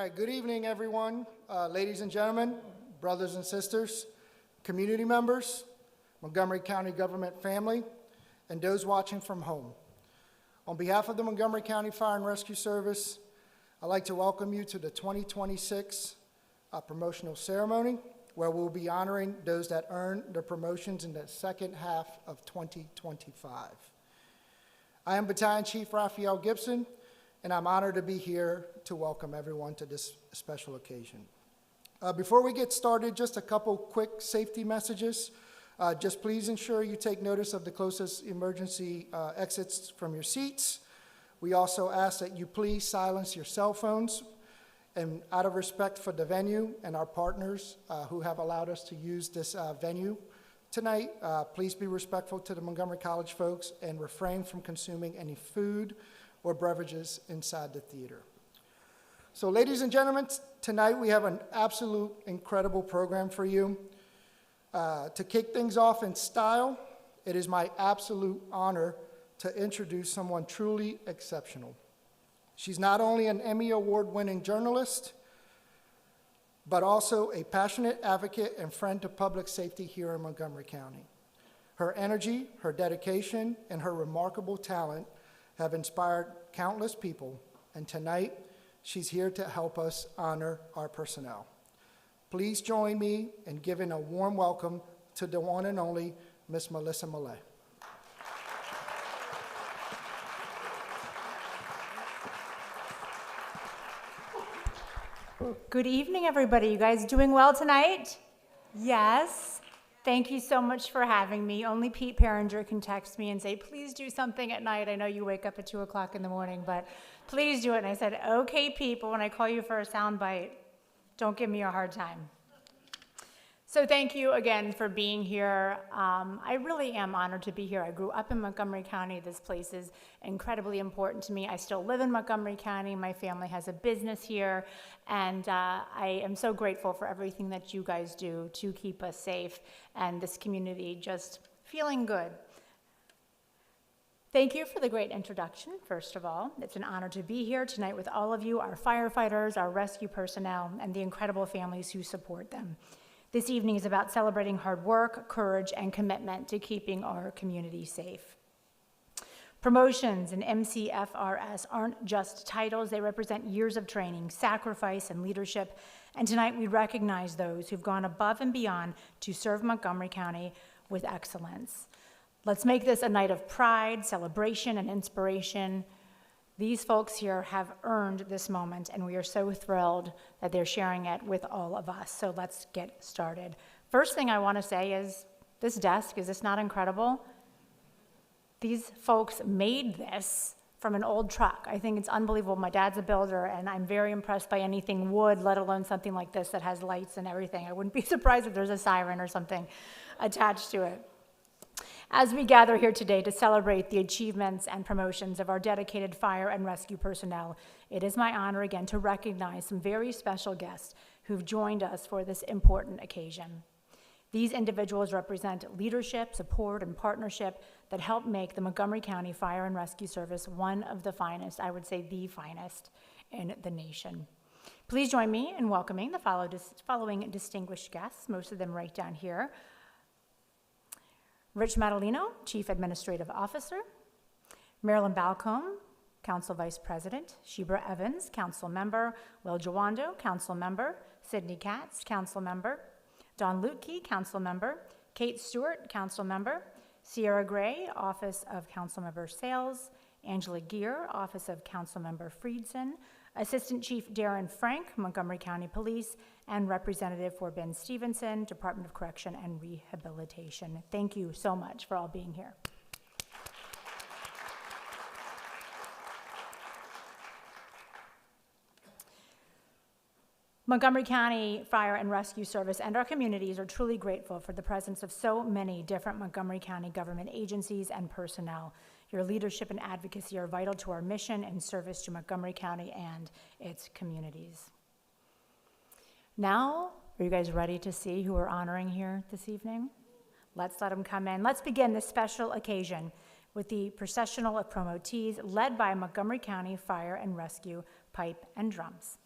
right, good evening, everyone. Ladies and gentlemen, brothers and sisters, community members, Montgomery County government family, and those watching from home. On behalf of the Montgomery County Fire and Rescue Service, I'd like to welcome you to the 2026 Promotional Ceremony, where we'll be honoring those that earned their promotions in the second half of 2025. I am Battalion Chief Raphael Gibson, and I'm honored to be here to welcome everyone to this special occasion. Before we get started, just a couple quick safety messages. Just please ensure you take notice of the closest emergency exits from your seats. We also ask that you please silence your cell phones, and out of respect for the venue and our partners who have allowed us to use this venue tonight, please be respectful to the Montgomery College folks and refrain from consuming any food or beverages inside the theater. So ladies and gentlemen, tonight we have an absolute incredible program for you. To kick things off in style, it is my absolute honor to introduce someone truly exceptional. She's not only an Emmy Award-winning journalist, but also a passionate advocate and friend to public safety here in Montgomery County. Her energy, her dedication, and her remarkable talent have inspired countless people, and tonight she's here to help us honor our personnel. Please join me in giving a warm welcome to the one and only Miss Melissa Millay. Good evening, everybody. You guys doing well tonight? Yes. Thank you so much for having me. Only Pete Perringer can text me and say, please do something at night. I know you wake up at 2 o'clock in the morning, but please do it. And I said, okay, Pete, but when I call you for a sound bite, don't give me a hard time. So thank you again for being here. I really am honored to be here. I grew up in Montgomery County. This place is incredibly important to me. I still live in Montgomery County. My family has a business here, and I am so grateful for everything that you guys do to keep us safe and this community just feeling good. Thank you for the great introduction, first of all. It's an honor to be here tonight with all of you, our firefighters, our rescue personnel, and the incredible families who support them. This evening is about celebrating hard work, courage, and commitment to keeping our community safe. Promotions and MCFRS aren't just titles. They represent years of training, sacrifice, and leadership. And tonight we recognize those who've gone above and beyond to serve Montgomery County with excellence. Let's make this a night of pride, celebration, and inspiration. These folks here have earned this moment, and we are so thrilled that they're sharing it with all of us. So let's get started. First thing I want to say is, this desk, is this not incredible? These folks made this from an old truck. I think it's unbelievable. My dad's a builder, and I'm very impressed by anything wood, let alone something like this that has lights and everything. I wouldn't be surprised if there's a siren or something attached to it. As we gather here today to celebrate the achievements and promotions of our dedicated fire and rescue personnel, it is my honor again to recognize some very special guests who've joined us for this important occasion. These individuals represent leadership, support, and partnership that help make the Montgomery County Fire and Rescue Service one of the finest, I would say the finest, in the nation. Please join me in welcoming the following distinguished guests, most of them right down here. Rich Madalino, Chief Administrative Officer. Marilyn Balcombe, Council Vice President. Shebra Evans, Council Member. Will Jawando, Council Member. Sydney Katz, Council Member. Don Lutke, Council Member. Kate Stewart, Council Member. Sierra Gray, Office of Council Member Sales. Angela Gear, Office of Council Member Friedson. Assistant Chief Darren Frank, Montgomery County Police, and Representative for Ben Stevenson, Department of Correction and Rehabilitation. Thank you so much for all being here. Montgomery County Fire and Rescue Service and our communities are truly grateful for the presence of so many different Montgomery County government agencies and personnel. Your leadership and advocacy are vital to our mission and service to Montgomery County and its communities. Now, are you guys ready to see who we're honoring here this evening? Let's let them come in. Let's begin this special occasion with the processional of promotees led by Montgomery County Fire and Rescue Pipe and Drums.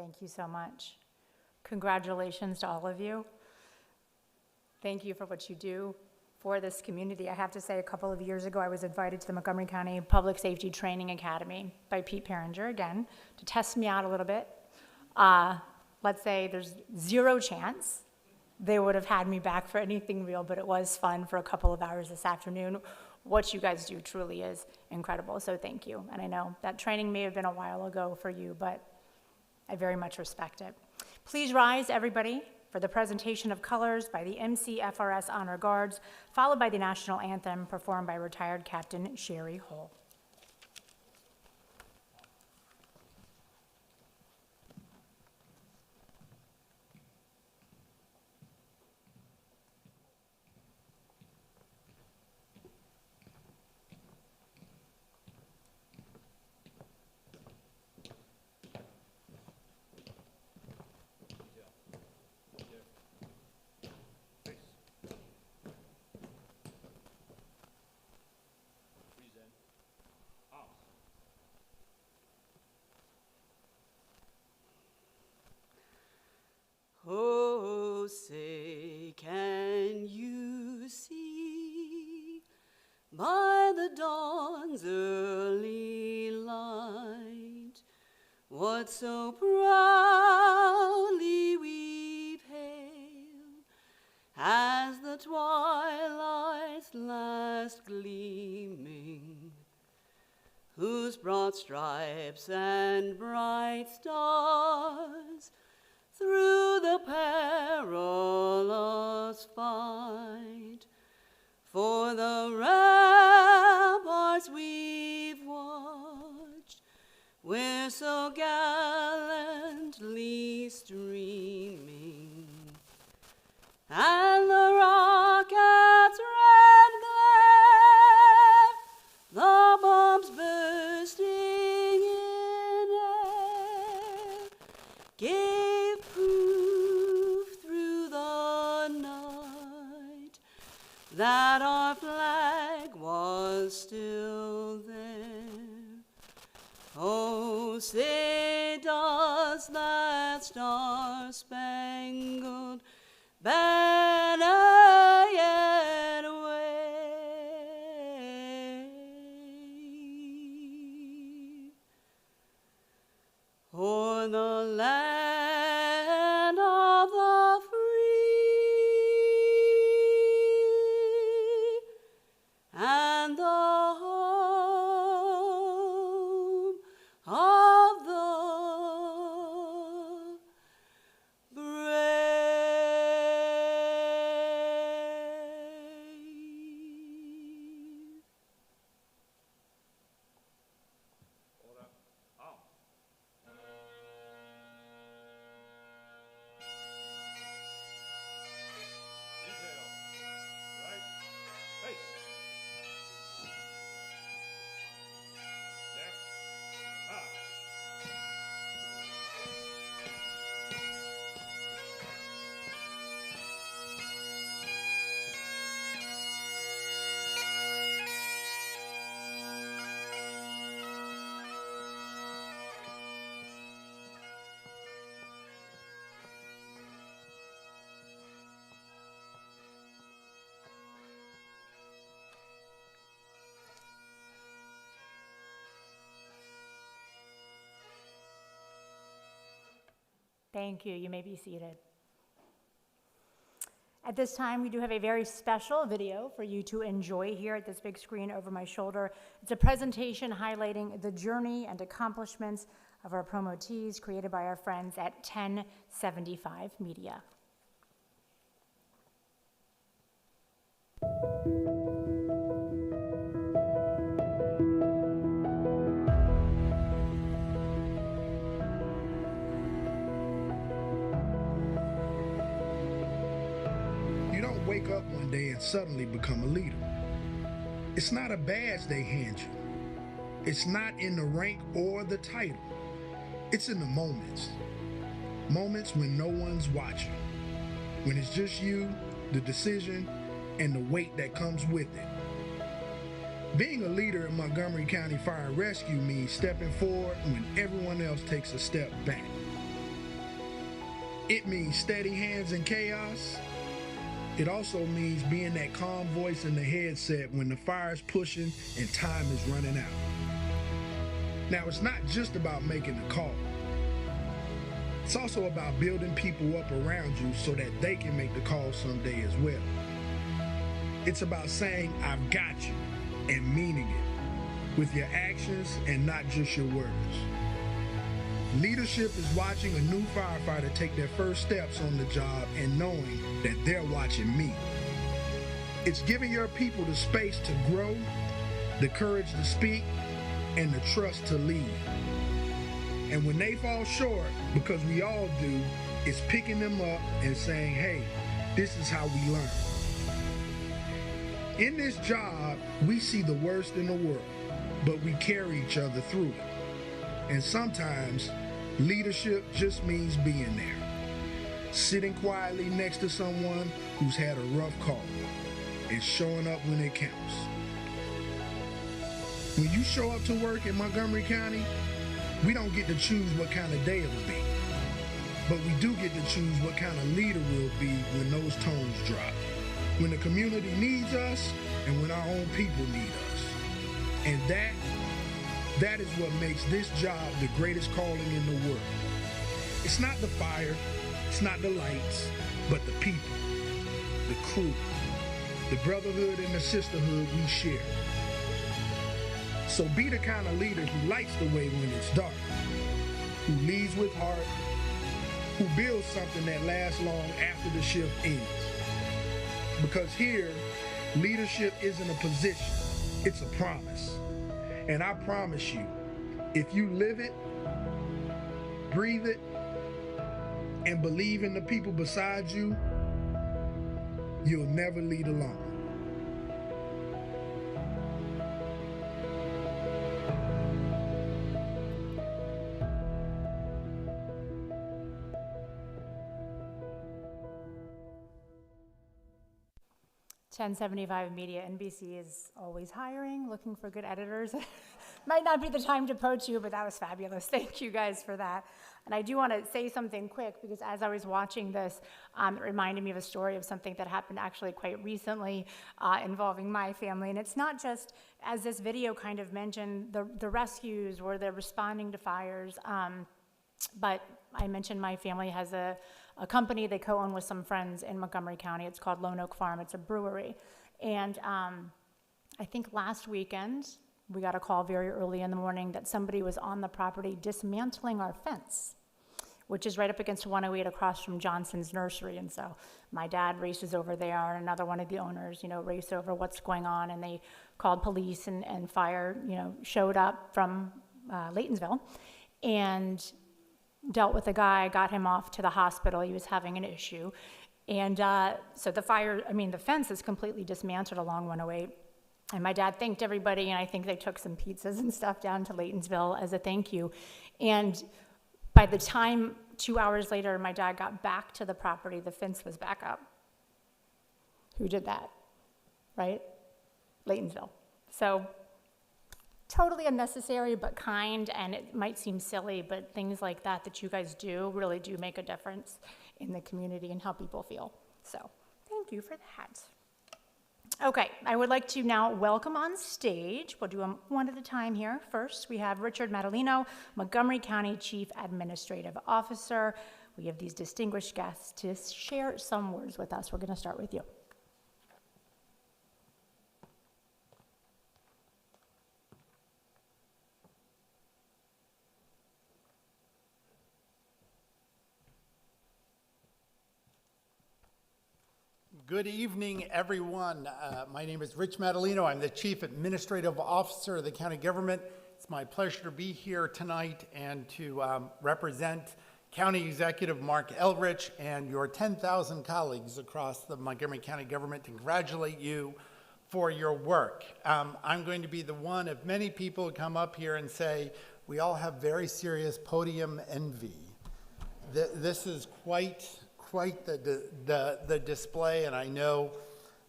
Thank you so much. Congratulations to all of you. Thank you for what you do for this community. I have to say, a couple of years ago, I was invited to the Montgomery County Public Safety Training Academy by Pete Perringer, again, to test me out a little bit. Let's say there's zero chance they would have had me back for anything real, but it was fun for a couple of hours this afternoon. What you guys do truly is incredible, so thank you. And I know that training may have been a while ago for you, but I very much respect it. Please rise, everybody, for the presentation of colors by the MCFRS Honor Guards, followed by the national anthem performed by retired Captain Sherry Hull. Oh, say, can you see by the dawn's early light what so proudly we hail as the twilight's last gleaming, whose broad stripes and bright stars through the perilous fight for the ramparts we've watched, we're so gallantly streaming, and the rocket's red glare, the bombs bursting in air, gave proof through the night that our flag was still there. Oh, say does that star-spangled banner yet wave o'er the land of the free and the home of the brave. Detail. Right. Face. Left. Ah. Thank you. You may be seated. At this time, we do have a very special video for you to enjoy here at this big screen over my shoulder. It's a presentation highlighting the journey and accomplishments of our promotees created by our friends at 1075 Media. You don't wake up one day and suddenly become a leader. It's not a badge they hand you. It's not in the rank or the title. It's in the moments. Moments when no one's watching. When it's just you, the decision, and the weight that comes with it. Being a leader in Montgomery County Fire and Rescue means stepping forward when everyone else takes a step back. It means steady hands in chaos. It also means being that calm voice in the headset when the fire's pushing and time is running out. Now, it's not just about making a call. It's also about building people up around you so that they can make the call someday as well. It's about saying, I've got you, and meaning it with your actions and not just your words. Leadership is watching a new firefighter take their first steps on the job and knowing that they're watching me. It's giving your people the space to grow, the courage to speak, and the trust to lead. And when they fall short, because we all do, it's picking them up and saying, hey, this is how we learn. In this job, we see the worst in the world, but we carry each other through it. And sometimes, leadership just means being there, sitting quietly next to someone who's had a rough call, and showing up when it counts. When you show up to work in Montgomery County, we don't get to choose what kind of day it'll be, but we do get to choose what kind of leader we'll be when those tones drop, when the community needs us and when our own people need us. And that is what makes this job the greatest calling in the world. It's not the fire, it's not the lights, but the people, the crew, the brotherhood and the sisterhood we share. So be the kind of leader who lights the way when it's dark, who leads with heart, who builds something that lasts long after the shift ends. Because here, leadership isn't a position, it's a promise. And I promise you, if you live it, breathe it, and believe in the people beside you, you'll never lead alone. $10.75 Media, NBC is always hiring, looking for good editors. Might not be the time to poach you, but that was fabulous. Thank you guys for that. And I do want to say something quick, because as I was watching this, it reminded me of a story of something that happened actually quite recently involving my family. And it's not just, as this video kind of mentioned, the rescues or the responding to fires, but I mentioned my family has a company they co-own with some friends in Montgomery County. It's called Lone Oak Farm. It's a brewery. And I think last weekend, we got a call very early in the morning that somebody was on the property dismantling our fence, which is right up against 108 across from Johnson's Nursery. And so my dad races over there, and another one of the owners, race over what's going on. And they called police and fire, showed up from Laytonsville and dealt with the guy, got him off to the hospital. He was having an issue. And so the fence is completely dismantled along 108. And my dad thanked everybody, and I think they took some pizzas and stuff down to Laytonsville as a thank you. And by the time 2 hours later my dad got back to the property, the fence was back up. Who did that, right? Laytonsville. So totally unnecessary but kind, and it might seem silly, but things like that you guys do really do make a difference in the community and how people feel. So thank you for that. Okay, I would like to now welcome on stage, we'll do them one at a time here. First, we have Richard Madalino, Montgomery County Chief Administrative Officer. We have these distinguished guests to share some words with us. We're going to start with you. Good evening, everyone. My name is Rich Madalino. I'm the Chief Administrative Officer of the county government. It's my pleasure to be here tonight and to represent County Executive Mark Elrich and your 10,000 colleagues across the Montgomery County government to congratulate you for your work. I'm going to be the one of many people who come up here and say, we all have very serious podium envy. This is quite the display, and I know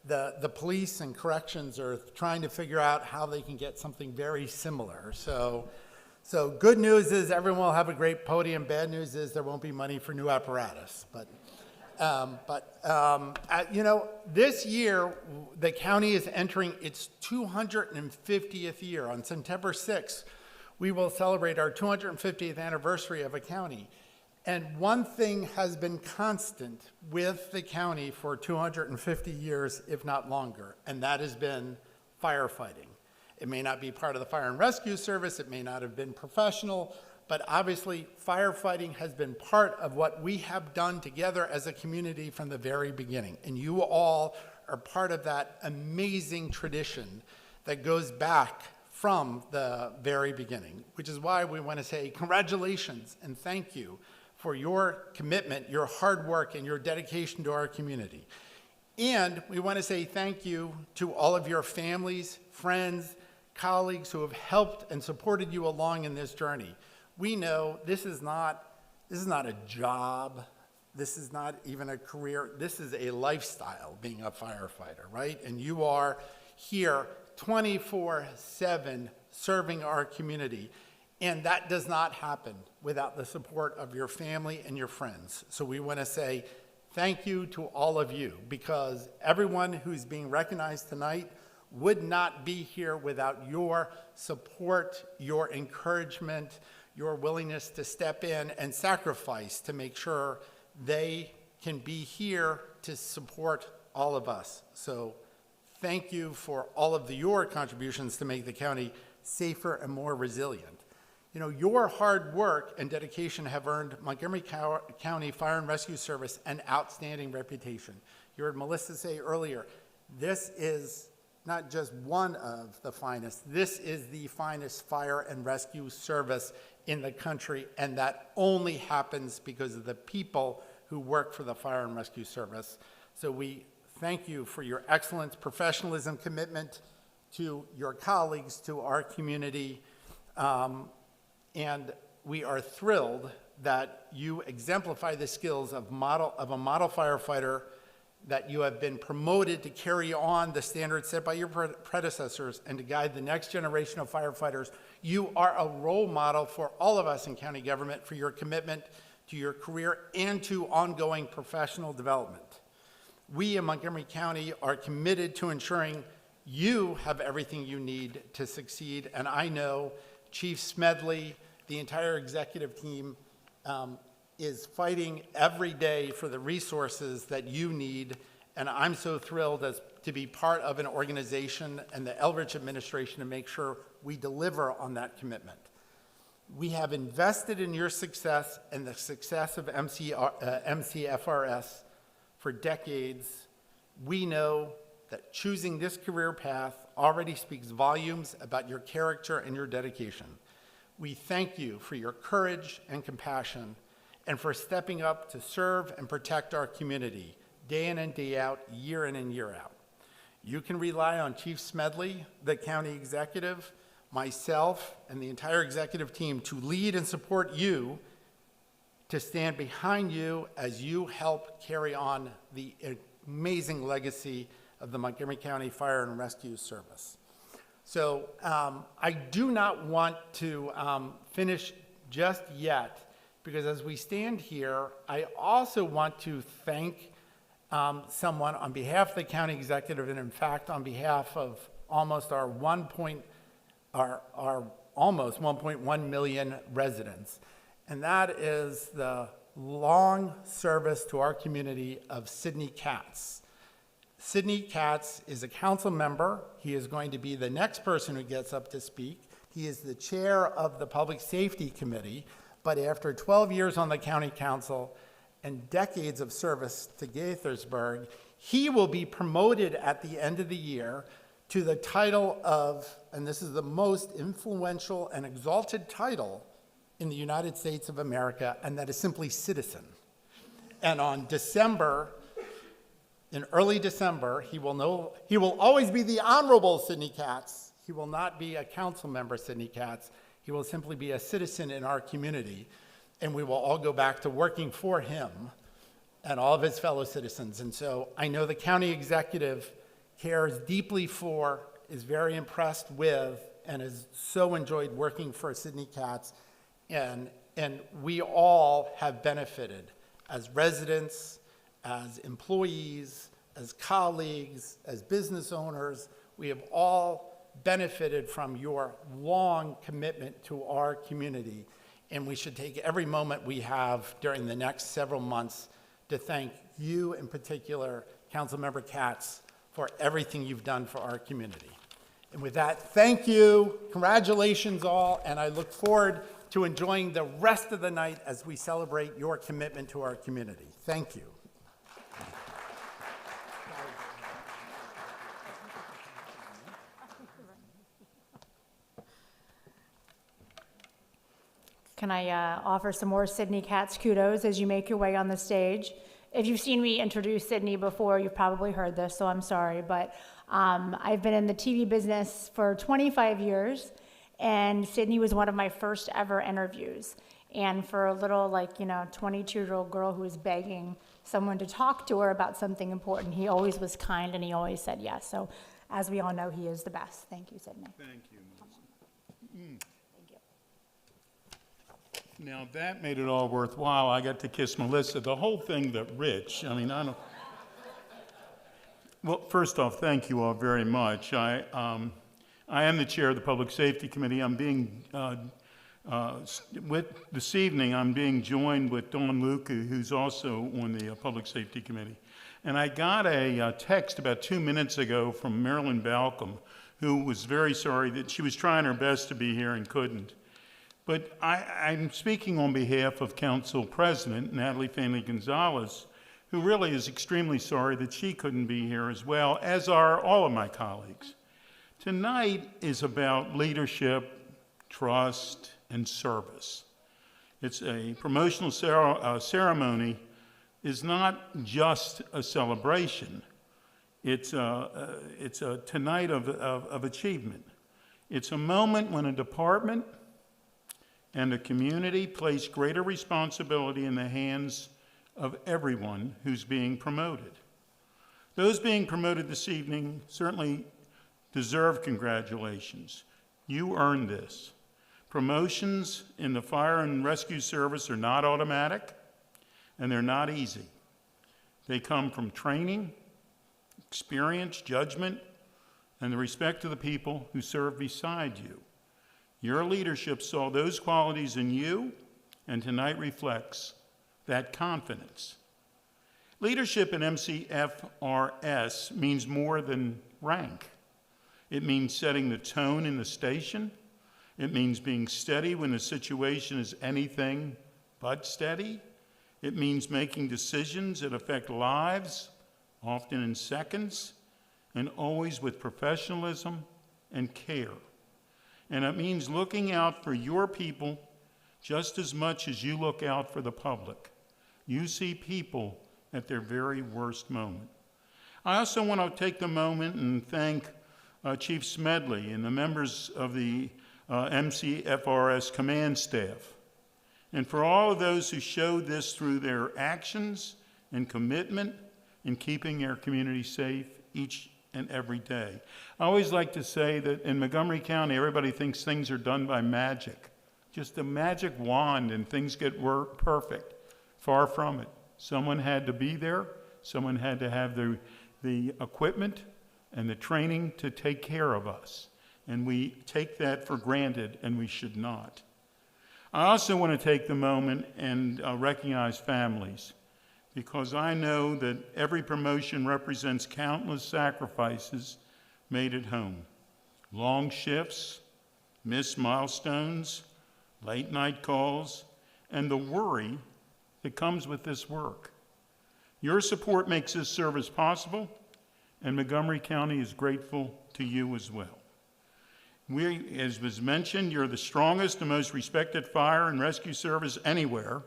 the police and corrections are trying to figure out how they can get something very similar. So So good news is everyone will have a great podium. Bad news is there won't be money for new apparatus. This year, the county is entering its 250th year. On September 6th, we will celebrate our 250th anniversary of a county. And one thing has been constant with the county for 250 years, if not longer, and that has been firefighting. It may not be part of the fire and rescue service, it may not have been professional, but obviously firefighting has been part of what we have done together as a community from the very beginning. And you all are part of that amazing tradition that goes back from the very beginning, which is why we want to say congratulations and thank you for your commitment, your hard work, and your dedication to our community. And we want to say thank you to all of your families, friends, colleagues who have helped and supported you along in this journey. We know this is not a job, this is not even a career, this is a lifestyle, being a firefighter, right? And you are here 24/7 serving our community. And that does not happen without the support of your family and your friends. So we want to say thank you to all of you, because everyone who's being recognized tonight would not be here without your support, your encouragement, your willingness to step in and sacrifice to make sure they can be here to support all of us. So thank you for all of your contributions to make the county safer and more resilient. You know, your hard work and dedication have earned Montgomery County Fire and Rescue Service an outstanding reputation. You heard Melissa say earlier, this is not just one of the finest, this is the finest fire and rescue service in the country, and that only happens because of the people who work for the Fire and Rescue Service. So we thank you for your excellence, professionalism, commitment to your colleagues, to our community, and we are thrilled that you exemplify the skills of a model firefighter, that you have been promoted to carry on the standards set by your predecessors and to guide the next generation of firefighters. You are a role model for all of us in county government for your commitment to your career and to ongoing professional development. We in Montgomery County are committed to ensuring you have everything you need to succeed, and I know Chief Smedley, the entire executive team, is fighting every day for the resources that you need, and I'm so thrilled to be part of an organization and the Eldridge administration to make sure we deliver on that commitment. We have invested in your success and the success of MCFRS for decades. We know that choosing this career path already speaks volumes about your character and your dedication. We thank you for your courage and compassion and for stepping up to serve and protect our community day in and day out, year in and year out. You can rely on Chief Smedley, the county executive, myself, and the entire executive team to lead and support you, to stand behind you as you help carry on the amazing legacy of the Montgomery County Fire and Rescue Service. So I do not want to finish just yet, because as we stand here, I also want to thank someone on behalf of the county executive, and in fact on behalf of almost our almost 1.1 million residents, and that is the long service to our community of Sidney Katz. Sidney Katz is a council member. He is going to be the next person who gets up to speak. He is the chair of the Public Safety Committee, but after 12 years on the county council and decades of service to Gaithersburg, he will be promoted at the end of the year to the title of, and this is the most influential and exalted title in the United States of America, and that is simply citizen. And on in early December, he will always be the Honorable Sidney Katz. He will not be a council member, Sidney Katz. He will simply be a citizen in our community, and we will all go back to working for him and all of his fellow citizens. And so I know the county executive cares deeply for, is very impressed with, and has so enjoyed working for Sidney Katz, and we all have benefited as residents, as employees, as colleagues, as business owners. We have all benefited from your long commitment to our community, and we should take every moment we have during the next several months to thank you in particular, Councilmember Katz, for everything you've done for our community. And with that, thank you, congratulations all, and I look forward to enjoying the rest of the night as we celebrate your commitment to our community. Thank you. Can I offer some more Sidney Katz kudos as you make your way on the stage? If you've seen me introduce Sidney before, you've probably heard this, so I'm sorry, but I've been in the TV business for 25 years, and Sidney was one of my first ever interviews. And for a little, 22-year-old girl who was begging someone to talk to her about something important, he always was kind and he always said yes. So as we all know, he is the best. Thank you, Sidney. Thank you, Melissa. Now, that made it all worthwhile. I got to kiss Melissa. The whole thing that Rich, I don't... Well, first off, thank you all very much. I am the chair of the Public Safety Committee. I'm being, this evening, I'm being joined with Dawn Luca, who's also on the Public Safety Committee. And I got a text about 2 minutes ago from Marilyn Balcom, who was very sorry that she was trying her best to be here and couldn't. But I'm speaking on behalf of Council President Natalie Fanley Gonzalez, who really is extremely sorry that she couldn't be here, as well as are all of my colleagues. Tonight is about leadership, trust, and service. It's a promotional ceremony is not just a celebration. It's a tonight of achievement. It's a moment when a department and a community place greater responsibility in the hands of everyone who's being promoted. Those being promoted this evening certainly deserve congratulations. You earned this. Promotions in the fire and rescue service are not automatic, and they're not easy. They come from training, experience, judgment, and the respect of the people who serve beside you. Your leadership saw those qualities in you, and tonight reflects that confidence. Leadership in MCFRS means more than rank. It means setting the tone in the station. It means being steady when the situation is anything but steady. It means making decisions that affect lives, often in seconds, and always with professionalism and care. And it means looking out for your people just as much as you look out for the public. You see people at their very worst moment. I also want to take the moment and thank Chief Smedley and the members of the MCFRS command staff, and for all of those who showed this through their actions and commitment in keeping our community safe each and every day. I always like to say that in Montgomery County, everybody thinks things are done by magic. Just a magic wand and things get perfect. Far from it. Someone had to be there. Someone had to have the equipment and the training to take care of us. And we take that for granted, and we should not. I also want to take the moment and recognize families, because I know that every promotion represents countless sacrifices made at home. Long shifts, missed milestones, late night calls, and the worry that comes with this work. Your support makes this service possible, and Montgomery County is grateful to you as well. As was mentioned, you're the strongest and most respected fire and rescue service anywhere,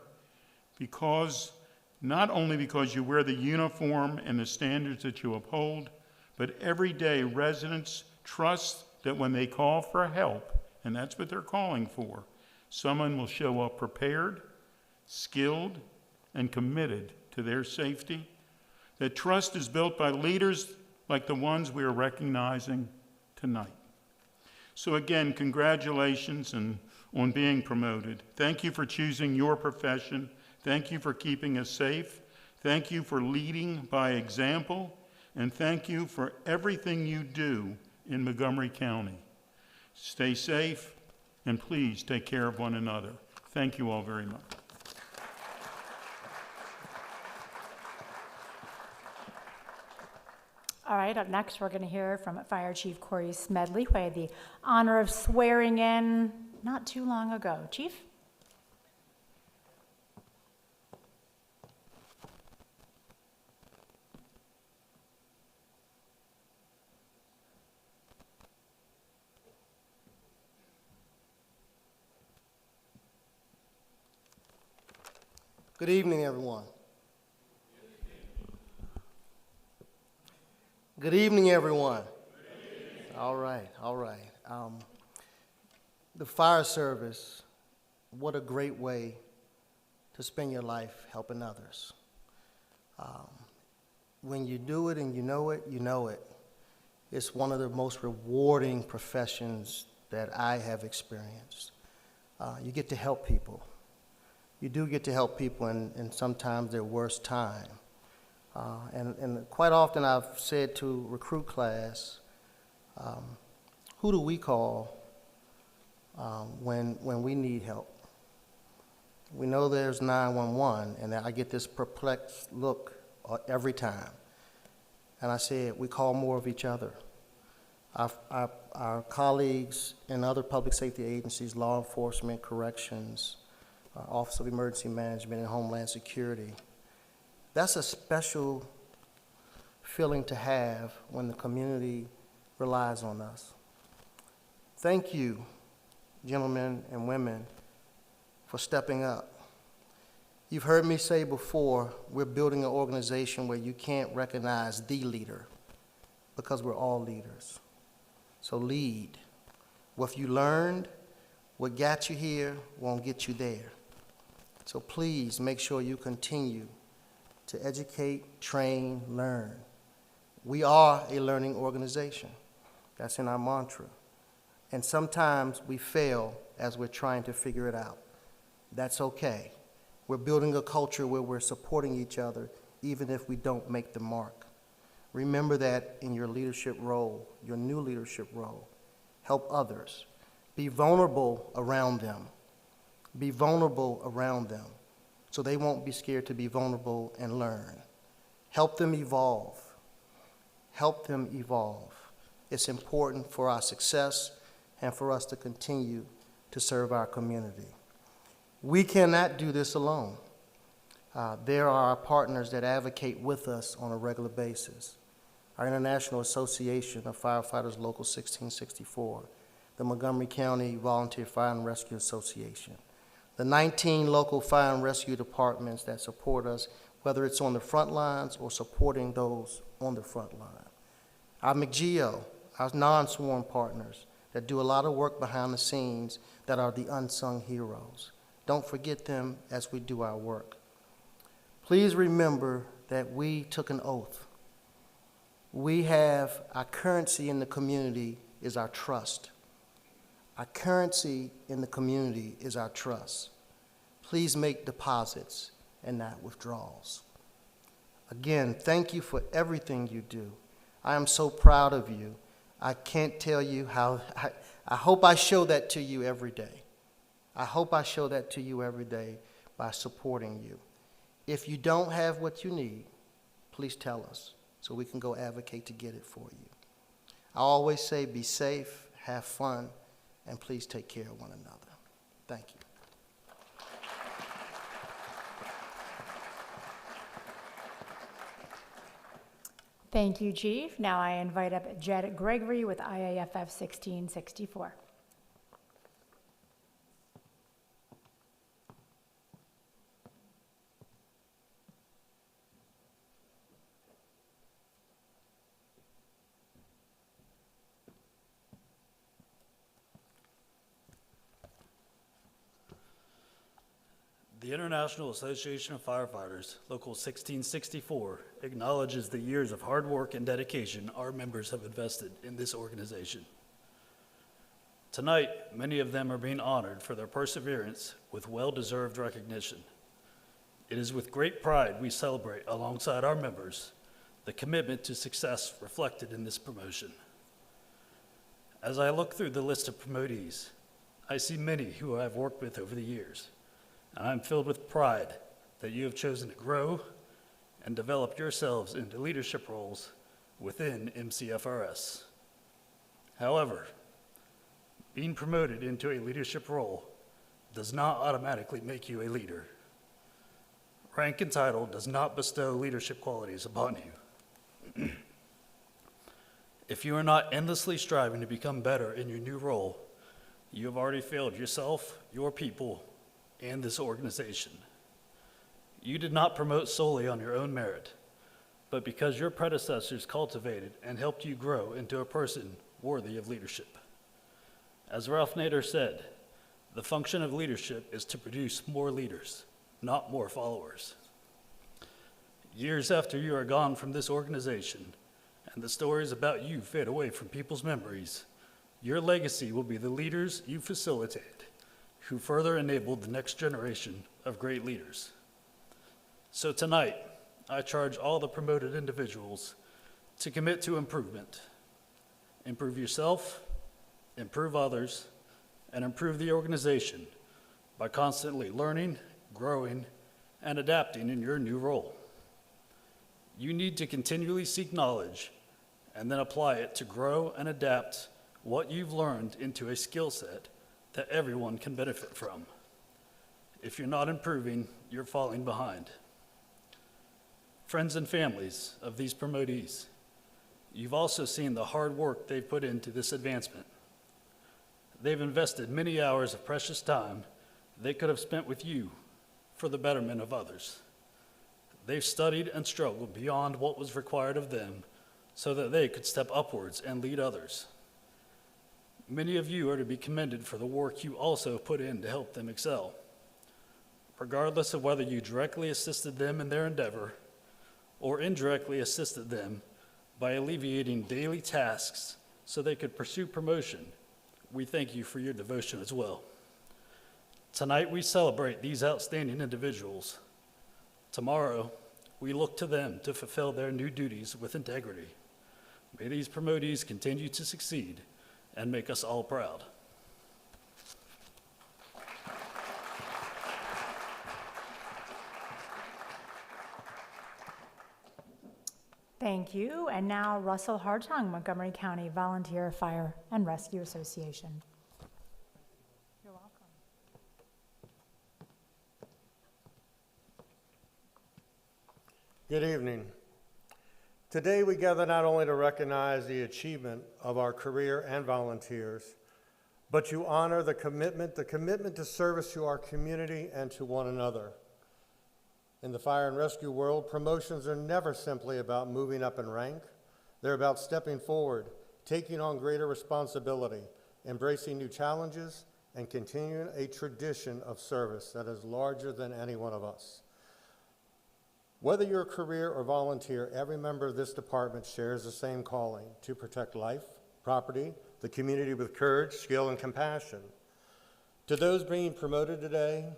not only because you wear the uniform and the standards that you uphold, but every day residents trust that when they call for help, and that's what they're calling for, someone will show up prepared, skilled, and committed to their safety. That trust is built by leaders like the ones we are recognizing tonight. So again, congratulations on being promoted. Thank you for choosing your profession. Thank you for keeping us safe. Thank you for leading by example. And thank you for everything you do in Montgomery County. Stay safe, and please take care of one another. Thank you all very much. All right, up next, we're going to hear from Fire Chief Corey Smedley, who I had the honor of swearing in not too long ago. Chief? Good evening, everyone. Good evening, everyone. All right, all right. The fire service, what a great way to spend your life helping others. When you do it and you know it, you know it. It's one of the most rewarding professions that I have experienced. You get to help people. You do get to help people in sometimes their worst time. And quite often I've said to recruit class, who do we call when we need help? We know there's 911, and I get this perplexed look every time. And I said, we call more of each other. Our colleagues in other public safety agencies, law enforcement, corrections, Office of Emergency Management, and Homeland Security. That's a special feeling to have when the community relies on us. Thank you, gentlemen and women, for stepping up. You've heard me say before, we're building an organization where you can't recognize the leader because we're all leaders. So lead. What you learned, what got you here, won't get you there. So please make sure you continue to educate, train, learn. We are a learning organization. That's in our mantra. And sometimes we fail as we're trying to figure it out. That's okay. We're building a culture where we're supporting each other, even if we don't make the mark. Remember that in your leadership role, your new leadership role. Help others. Be vulnerable around them. Be vulnerable around them so they won't be scared to be vulnerable and learn. Help them evolve. Help them evolve. It's important for our success and for us to continue to serve our community. We cannot do this alone. There are our partners that advocate with us on a regular basis. Our International Association of Firefighters Local 1664, the Montgomery County Volunteer Fire and Rescue Association, the 19 local fire and rescue departments that support us, whether it's on the front lines or supporting those on the front line. Our McGeo, our non-sworn partners that do a lot of work behind the scenes that are the unsung heroes. Don't forget them as we do our work. Please remember that we took an oath. We have our currency in the community is our trust. Our currency in the community is our trust. Please make deposits and not withdrawals. Again, thank you for everything you do. I am so proud of you. I can't tell you how, I hope I show that to you every day. I hope I show that to you every day by supporting you. If you don't have what you need, please tell us so we can go advocate to get it for you. I always say be safe, have fun, and please take care of one another. Thank you. Thank you, Chief. Now I invite up Jed Gregory with IAFF 1664. The International Association of Firefighters, Local 1664, acknowledges the years of hard work and dedication our members have invested in this organization. Tonight, many of them are being honored for their perseverance with well-deserved recognition. It is with great pride we celebrate alongside our members the commitment to success reflected in this promotion. As I look through the list of promotees, I see many who I have worked with over the years, and I'm filled with pride that you have chosen to grow and develop yourselves into leadership roles within MCFRS. However, being promoted into a leadership role does not automatically make you a leader. Rank and title does not bestow leadership qualities upon you. If you are not endlessly striving to become better in your new role, you have already failed yourself, your people, and this organization. You did not promote solely on your own merit, but because your predecessors cultivated and helped you grow into a person worthy of leadership. As Ralph Nader said, the function of leadership is to produce more leaders, not more followers. Years after you are gone from this organization, and the stories about you fade away from people's memories, your legacy will be the leaders you facilitated, who further enabled the next generation of great leaders. So tonight, I charge all the promoted individuals to commit to improvement. Improve yourself, improve others, and improve the organization by constantly learning, growing, and adapting in your new role. You need to continually seek knowledge and then apply it to grow and adapt what you've learned into a skill set that everyone can benefit from. If you're not improving, you're falling behind. Friends and families of these promotees, you've also seen the hard work they've put into this advancement. They've invested many hours of precious time they could have spent with you for the betterment of others. They've studied and struggled beyond what was required of them so that they could step upwards and lead others. Many of you are to be commended for the work you also put in to help them excel. Regardless of whether you directly assisted them in their endeavor or indirectly assisted them by alleviating daily tasks so they could pursue promotion, we thank you for your devotion as well. Tonight we celebrate these outstanding individuals. Tomorrow, we look to them to fulfill their new duties with integrity. May these promotees continue to succeed and make us all proud. Thank you. And now Russell Hartung, Montgomery County Volunteer Fire and Rescue Association. You're welcome. Good evening. Today we gather not only to recognize the achievement of our career and volunteers, but to honor the commitment to service to our community and to one another. In the fire and rescue world, promotions are never simply about moving up in rank. They're about stepping forward, taking on greater responsibility, embracing new challenges, and continuing a tradition of service that is larger than any one of us. Whether you're a career or volunteer, every member of this department shares the same calling: to protect life, property, the community with courage, skill, and compassion. To those being promoted today,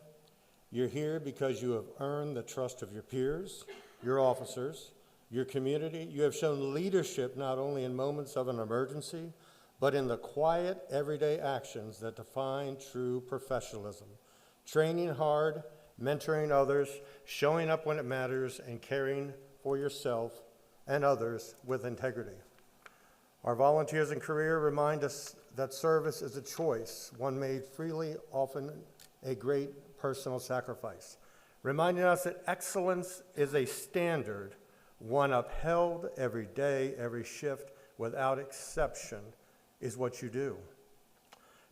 you're here because you have earned the trust of your peers, your officers, your community. You have shown leadership not only in moments of an emergency, but in the quiet, everyday actions that define true professionalism. Training hard, mentoring others, showing up when it matters, and caring for yourself and others with integrity. Our volunteers and career remind us that service is a choice, one made freely, often a great personal sacrifice, reminding us that excellence is a standard, one upheld every day, every shift, without exception, is what you do.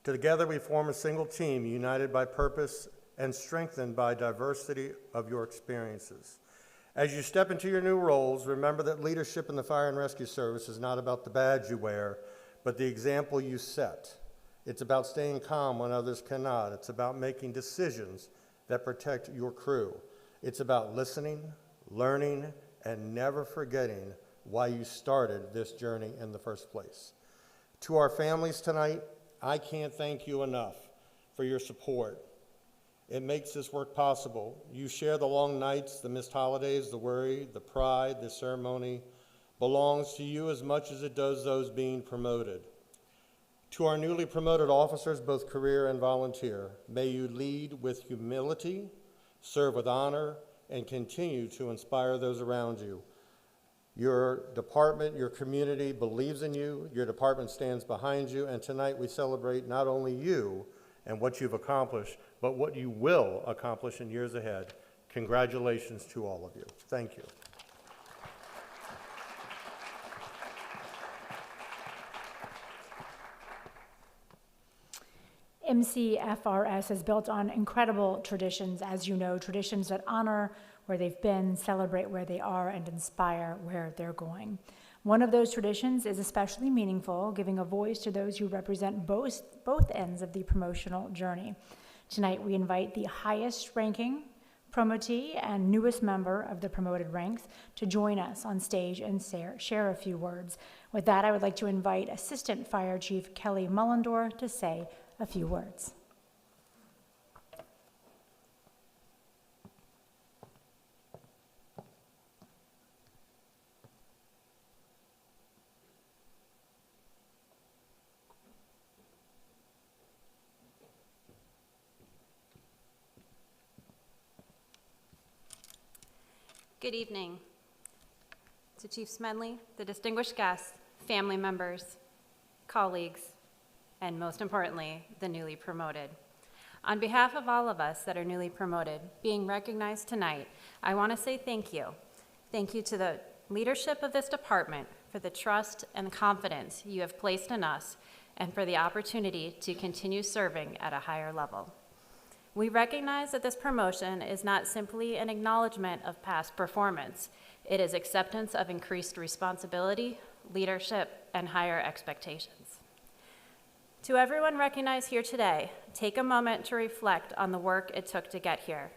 Together we form a single team, united by purpose and strengthened by diversity of your experiences. As you step into your new roles, remember that leadership in the fire and rescue service is not about the badge you wear, but the example you set. It's about staying calm when others cannot. It's about making decisions that protect your crew. It's about listening, learning, and never forgetting why you started this journey in the first place. To our families tonight, I can't thank you enough for your support. It makes this work possible. You share the long nights, the missed holidays, the worry, the pride, the ceremony belongs to you as much as it does those being promoted. To our newly promoted officers, both career and volunteer, may you lead with humility, serve with honor, and continue to inspire those around you. Your department, your community believes in you, your department stands behind you, and tonight we celebrate not only you and what you've accomplished, but what you will accomplish in years ahead. Congratulations to all of you. Thank you. MCFRS is built on incredible traditions, as you know, traditions that honor where they've been, celebrate where they are, and inspire where they're going. One of those traditions is especially meaningful, giving a voice to those who represent both ends of the promotional journey. Tonight, we invite the highest ranking promotee and newest member of the promoted ranks to join us on stage and share a few words. With that, I would like to invite Assistant Fire Chief Kelly Mullendore to say a few words. Good evening to Chief Smedley, the distinguished guests, family members, colleagues, and most importantly, the newly promoted. On behalf of all of us that are newly promoted, being recognized tonight, I want to say thank you. Thank you to the leadership of this department for the trust and confidence you have placed in us and for the opportunity to continue serving at a higher level. We recognize that this promotion is not simply an acknowledgement of past performance. It is acceptance of increased responsibility, leadership, and higher expectations. To everyone recognized here today, take a moment to reflect on the work it took to get here.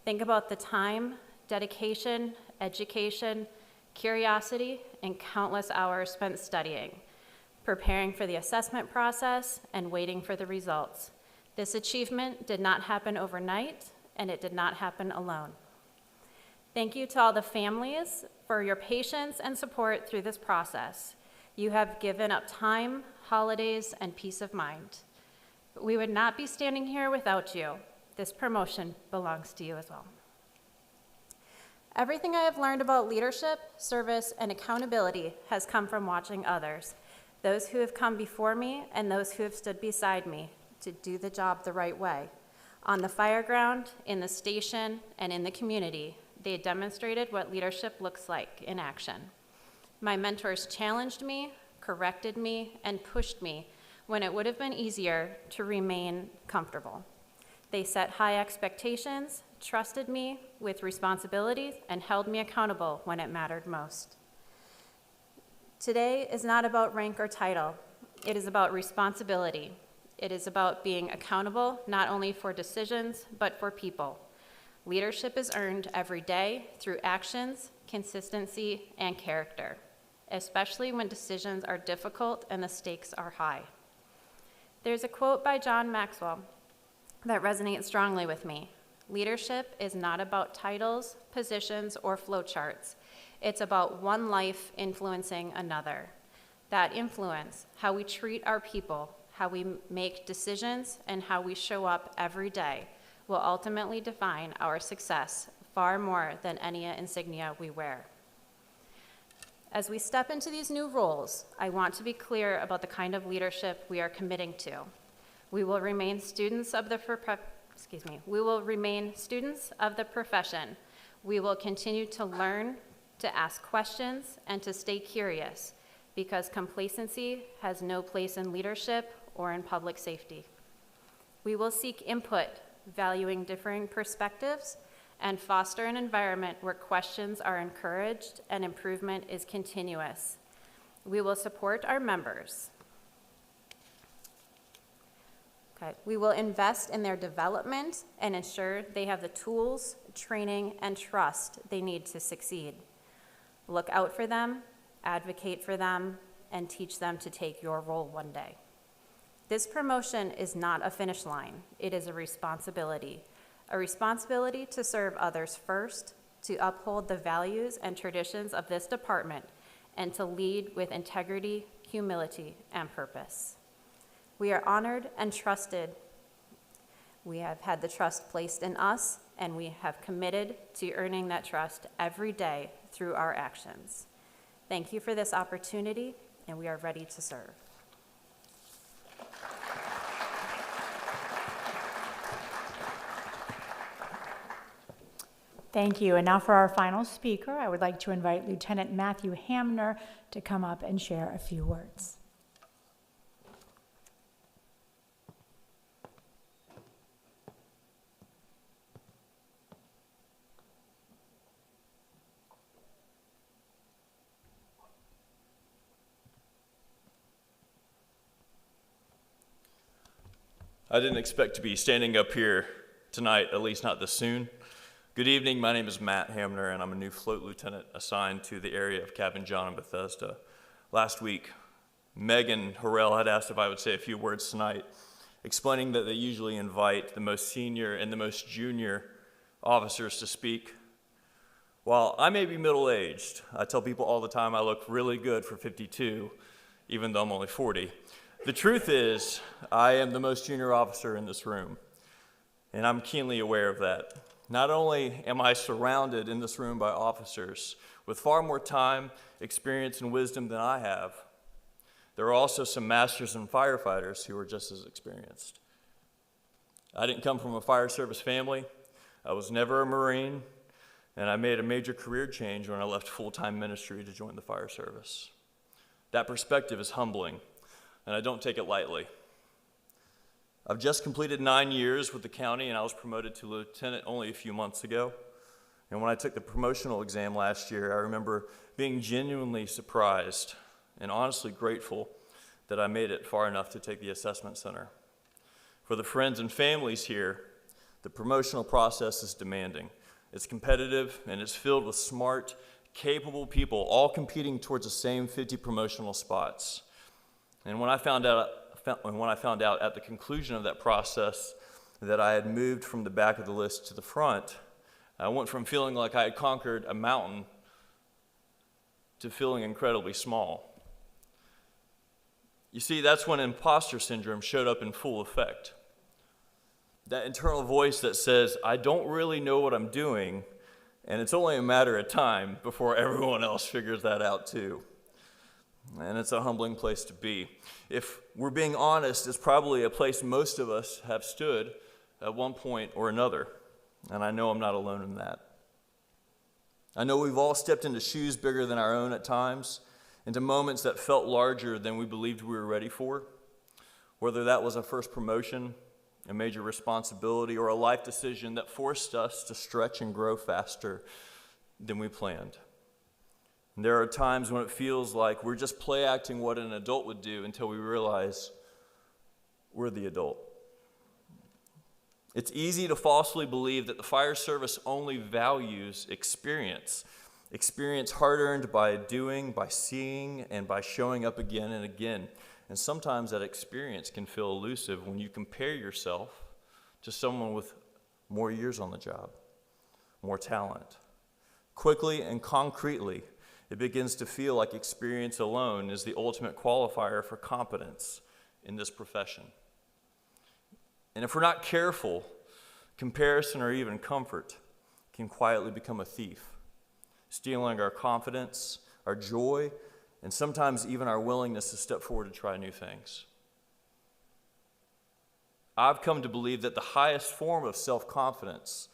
Think about the time, dedication, education, curiosity, and countless hours spent studying, preparing for the assessment process, and waiting for the results. This achievement did not happen overnight, and it did not happen alone. Thank you to all the families for your patience and support through this process. You have given up time, holidays, and peace of mind. But we would not be standing here without you. This promotion belongs to you as well. Everything I have learned about leadership, service, and accountability has come from watching others, those who have come before me and those who have stood beside me to do the job the right way. On the fire ground, in the station, and in the community, they demonstrated what leadership looks like in action. My mentors challenged me, corrected me, and pushed me when it would have been easier to remain comfortable. They set high expectations, trusted me with responsibilities, and held me accountable when it mattered most. Today is not about rank or title. It is about responsibility. It is about being accountable not only for decisions, but for people. Leadership is earned every day through actions, consistency, and character, especially when decisions are difficult and the stakes are high. There's a quote by John Maxwell that resonates strongly with me. Leadership is not about titles, positions, or flowcharts. It's about one life influencing another. That influence, how we treat our people, how we make decisions, and how we show up every day will ultimately define our success far more than any insignia we wear. As we step into these new roles, I want to be clear about the kind of leadership we are committing to. We will remain students of the profession. We will continue to learn, to ask questions, and to stay curious, because complacency has no place in leadership or in public safety. We will seek input, valuing differing perspectives, and foster an environment where questions are encouraged and improvement is continuous. We will support our members. We will invest in their development and ensure they have the tools, training, and trust they need to succeed. Look out for them, advocate for them, and teach them to take your role one day. This promotion is not a finish line. It is a responsibility to serve others first, to uphold the values and traditions of this department, and to lead with integrity, humility, and purpose. We are honored and trusted. We have had the trust placed in us, and we have committed to earning that trust every day through our actions. Thank you for this opportunity, and we are ready to serve. Thank you. And now for our final speaker, I would like to invite Lieutenant Matthew Hamner to come up and share a few words. I didn't expect to be standing up here tonight, at least not this soon. Good evening, my name is Matt Hamner, and I'm a new float lieutenant assigned to the area of Cabin John and Bethesda. Last week, Megan Harrell had asked if I would say a few words tonight, explaining that they usually invite the most senior and the most junior officers to speak. While I may be middle-aged, I tell people all the time I look really good for 52, even though I'm only 40. The truth is, I am the most junior officer in this room, and I'm keenly aware of that. Not only am I surrounded in this room by officers with far more time, experience, and wisdom than I have, there are also some masters and firefighters who are just as experienced. I didn't come from a fire service family. I was never a Marine, and I made a major career change when I left full-time ministry to join the fire service. That perspective is humbling, and I don't take it lightly. I've just completed 9 years with the county, and I was promoted to lieutenant only a few months ago. And when I took the promotional exam last year, I remember being genuinely surprised and honestly grateful that I made it far enough to take the assessment center. For the friends and families here, the promotional process is demanding. It's competitive, and it's filled with smart, capable people, all competing towards the same 50 promotional spots. And when I found out at the conclusion of that process that I had moved from the back of the list to the front, I went from feeling like I had conquered a mountain to feeling incredibly small. You see, that's when imposter syndrome showed up in full effect. That internal voice that says, I don't really know what I'm doing, and it's only a matter of time before everyone else figures that out too. And it's a humbling place to be. If we're being honest, it's probably a place most of us have stood at one point or another. And I know I'm not alone in that. I know we've all stepped into shoes bigger than our own at times, into moments that felt larger than we believed we were ready for. Whether that was a first promotion, a major responsibility, or a life decision that forced us to stretch and grow faster than we planned. And there are times when it feels like we're just play acting what an adult would do until we realize we're the adult. It's easy to falsely believe that the fire service only values experience. Experience hard-earned by doing, by seeing, and by showing up again and again. And sometimes that experience can feel elusive when you compare yourself to someone with more years on the job, more talent. Quickly and concretely, it begins to feel like experience alone is the ultimate qualifier for competence in this profession. And if we're not careful, comparison or even comfort can quietly become a thief, stealing our confidence, our joy, and sometimes even our willingness to step forward to try new things. I've come to believe that the highest form of self-confidence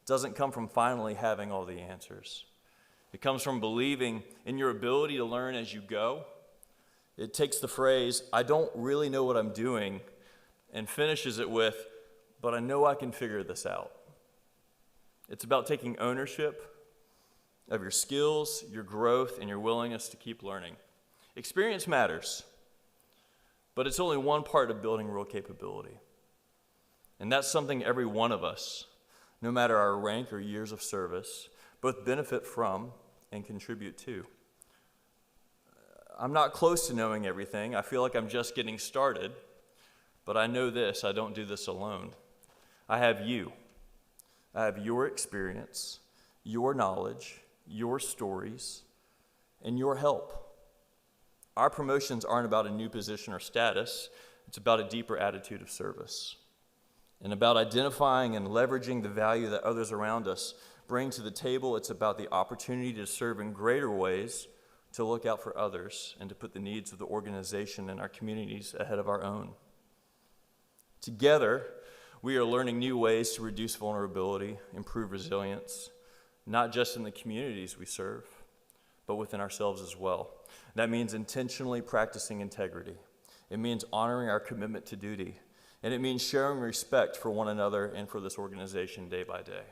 doesn't come from finally having all the answers. It comes from believing in your ability to learn as you go. It takes the phrase, I don't really know what I'm doing, and finishes it with, but I know I can figure this out. It's about taking ownership of your skills, your growth, and your willingness to keep learning. Experience matters, but it's only one part of building real capability. And that's something every one of us, no matter our rank or years of service, both benefit from and contribute to. I'm not close to knowing everything. I feel like I'm just getting started, But I know this, I don't do this alone. I have you. I have your experience, your knowledge, your stories, and your help. Our promotions aren't about a new position or status. It's about a deeper attitude of service and about identifying and leveraging the value that others around us bring to the table. It's about the opportunity to serve in greater ways, to look out for others, and to put the needs of the organization and our communities ahead of our own. Together, we are learning new ways to reduce vulnerability, improve resilience, not just in the communities we serve, but within ourselves as well. That means intentionally practicing integrity. It means honoring our commitment to duty. And it means showing respect for one another and for this organization day by day.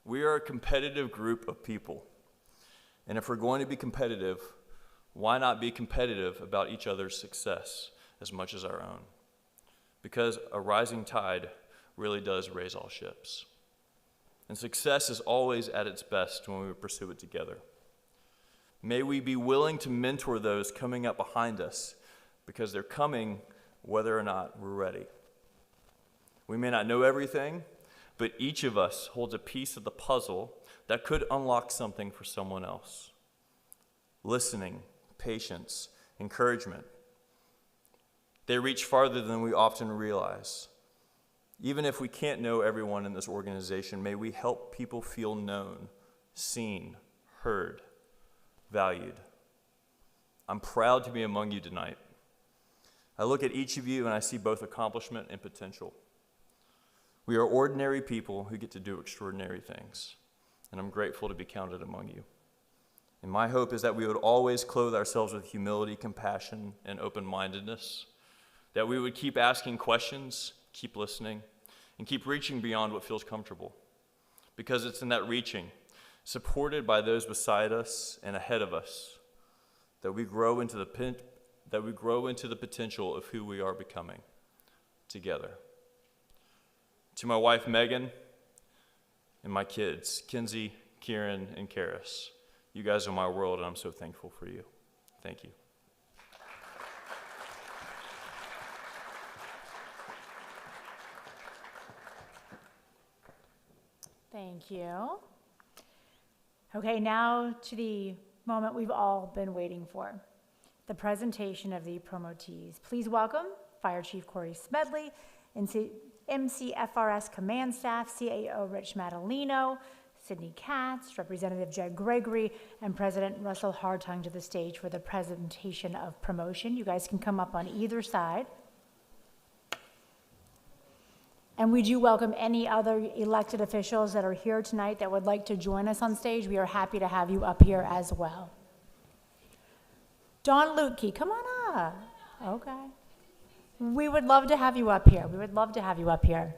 We are a competitive group of people. And if we're going to be competitive, why not be competitive about each other's success as much as our own? Because a rising tide really does raise all ships. And success is always at its best when we pursue it together. May we be willing to mentor those coming up behind us, because they're coming whether or not we're ready. We may not know everything, but each of us holds a piece of the puzzle that could unlock something for someone else. Listening, patience, encouragement. They reach farther than we often realize. Even if we can't know everyone in this organization, may we help people feel known, seen, heard, valued. I'm proud to be among you tonight. I look at each of you and I see both accomplishment and potential. We are ordinary people who get to do extraordinary things, and I'm grateful to be counted among you. And my hope is that we would always clothe ourselves with humility, compassion, and open-mindedness, that we would keep asking questions, keep listening, and keep reaching beyond what feels comfortable, because it's in that reaching, supported by those beside us and ahead of us, that we grow into the potential of who we are becoming together. To my wife, Megan, and my kids, Kinsey, Kieran, and Karis, you guys are my world, and I'm so thankful for you. Thank you. Thank you. Okay, now to the moment we've all been waiting for, the presentation of the promotees. Please welcome Fire Chief Corey Smedley, MCFRS Command Staff, CAO Rich Madalino, Sydney Katz, Representative Jed Gregory, and President Russell Hartung to the stage for the presentation of promotion. You guys can come up on either side. And we do welcome any other elected officials that are here tonight that would like to join us on stage. We are happy to have you up here as well. Don Lutke, come on up. Okay. We would love to have you up here. We would love to have you up here.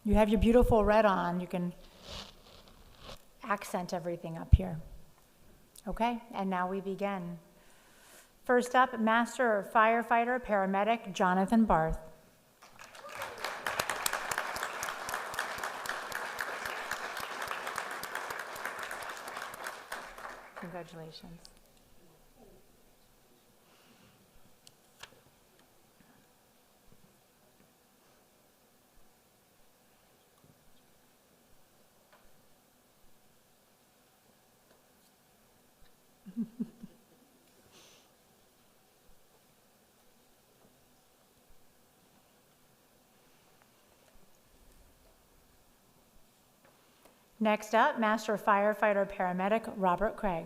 You have your beautiful red on. You can accent everything up here. Okay, and now we begin. First up, Master Firefighter Paramedic Jonathan Barth. Congratulations. Next up, Master Firefighter Paramedic Robert Craig.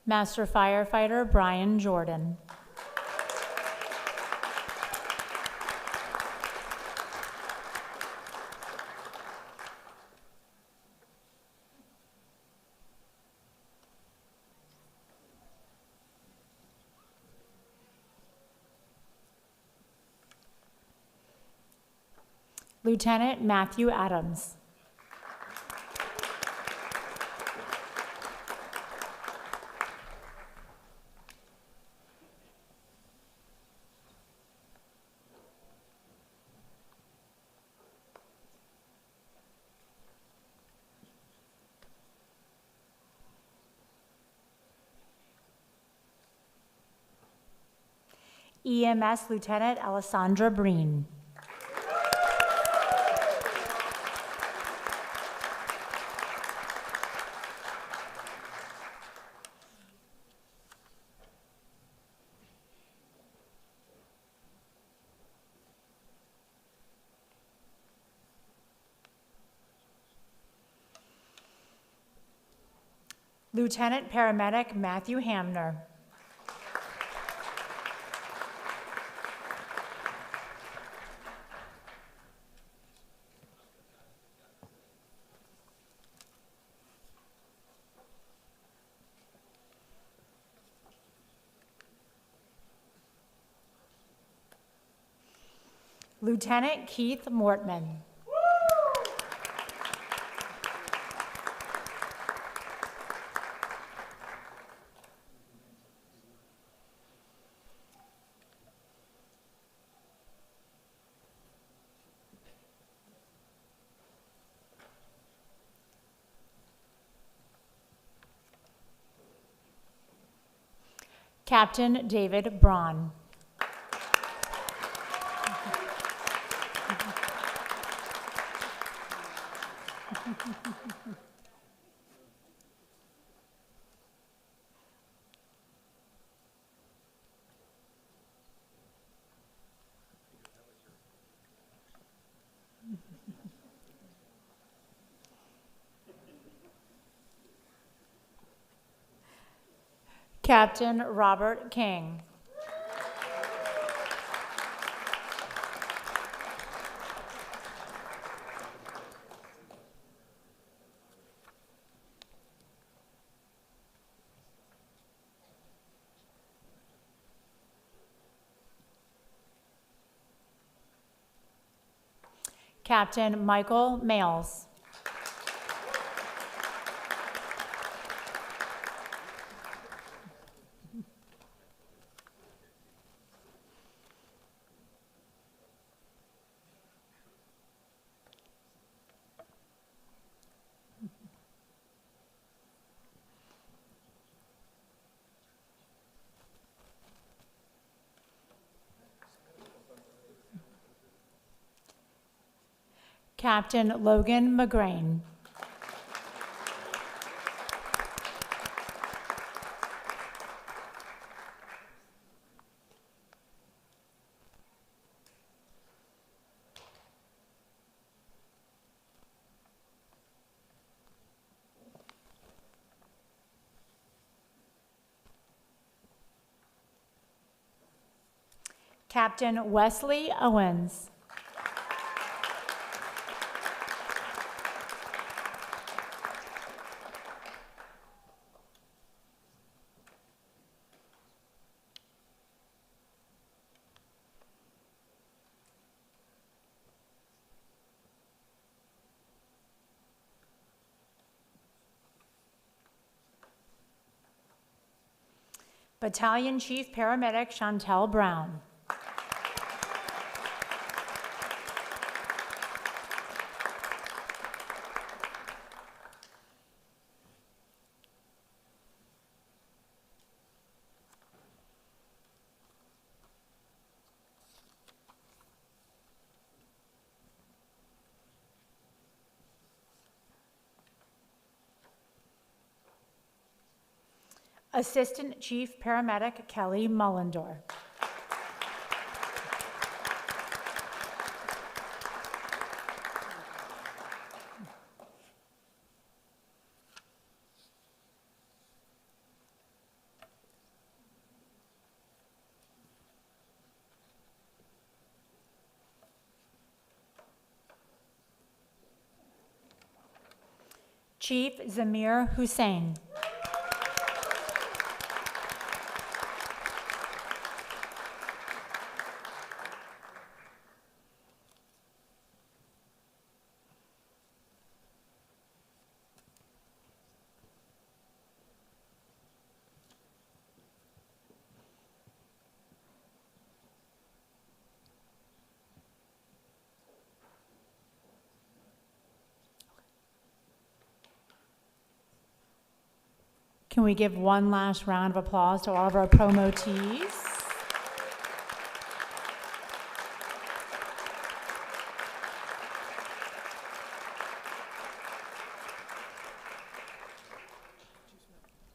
Master Firefighter Brian Jordan. Lieutenant Matthew Adams. EMS Lieutenant Alessandra Breen. Lieutenant Paramedic Matthew Hamner. Lieutenant Keith Mortman. Captain David Braun. Captain Robert King. Captain Michael Males. Captain Logan McGrain. Captain Wesley Owens. Battalion Chief Paramedic Chantel Brown. Assistant Chief Paramedic Kelly Mullendor. Chief Zamir Hussein. Can we give one last round of applause to all of our promotees?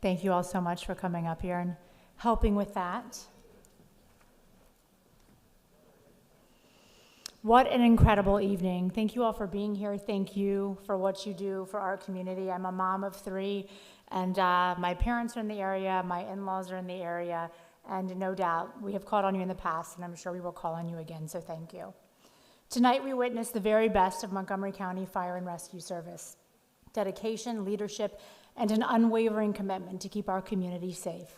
Thank you all so much for coming up here and helping with that. What an incredible evening. Thank you all for being here. Thank you for what you do for our community. I'm a mom of 3, and my parents are in the area, my in-laws are in the area, and no doubt we have called on you in the past, and I'm sure we will call on you again, so thank you. Tonight we witness the very best of Montgomery County Fire and Rescue Service. Dedication, leadership, and an unwavering commitment to keep our community safe.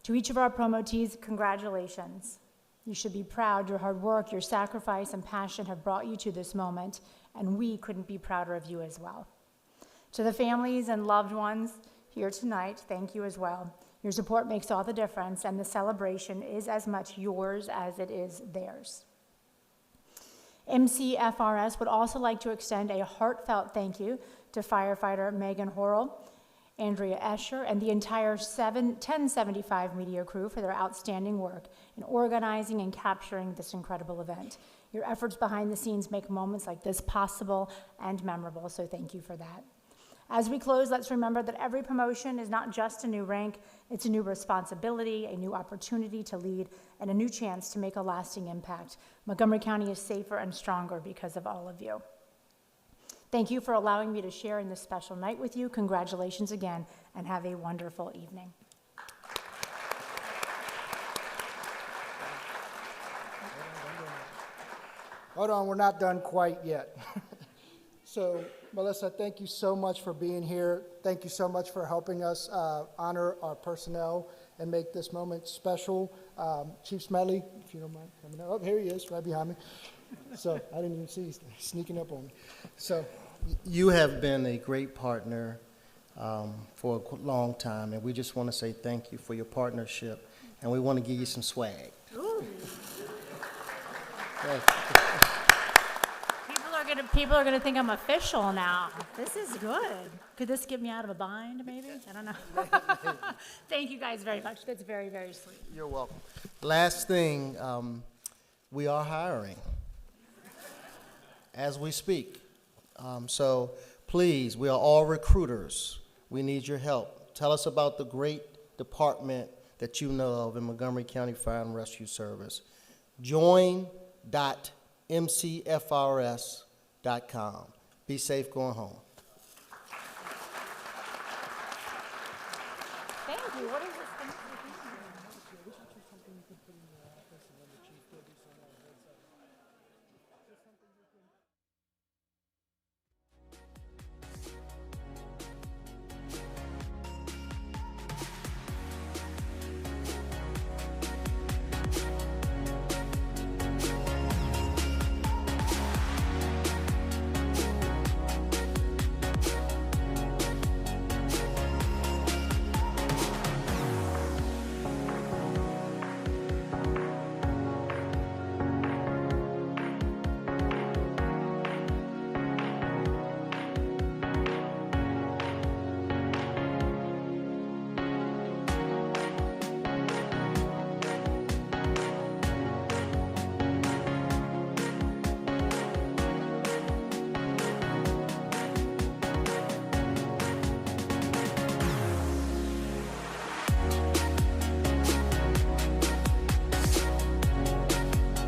To each of our promotees, congratulations. You should be proud. Your hard work, your sacrifice, and passion have brought you to this moment, and we couldn't be prouder of you as well. To the families and loved ones here tonight, thank you as well. Your support makes all the difference, and the celebration is as much yours as it is theirs. MCFRS would also like to extend a heartfelt thank you to firefighter Megan Horrell, Andrea Escher, and the entire 1075 media crew for their outstanding work in organizing and capturing this incredible event. Your efforts behind the scenes make moments like this possible and memorable, so thank you for that. As we close, let's remember that every promotion is not just a new rank, it's a new responsibility, a new opportunity to lead, and a new chance to make a lasting impact. Montgomery County is safer and stronger because of all of you. Thank you for allowing me to share in this special night with you. Congratulations again, and have a wonderful evening. Hold on, we're not done quite yet. So, Melissa, thank you so much for being here. Thank you so much for helping us honor our personnel and make this moment special. Chief Smedley, if you don't mind coming up. Oh, here he is, right behind me. So I didn't even see he's sneaking up on me. So you have been a great partner for a long time, and we just want to say thank you for your partnership, and we want to give you some swag. Ooh. People are gonna think I'm official now. This is good. Could this get me out of a bind, maybe? I don't know. Thank you guys very much. That's very, very sweet. You're welcome. Last thing, we are hiring as we speak. So please, we are all recruiters. We need your help. Tell us about the great department that you know of in Montgomery County Fire and Rescue Service. Join.mcfrs.com. Be safe going home. Thank you. What is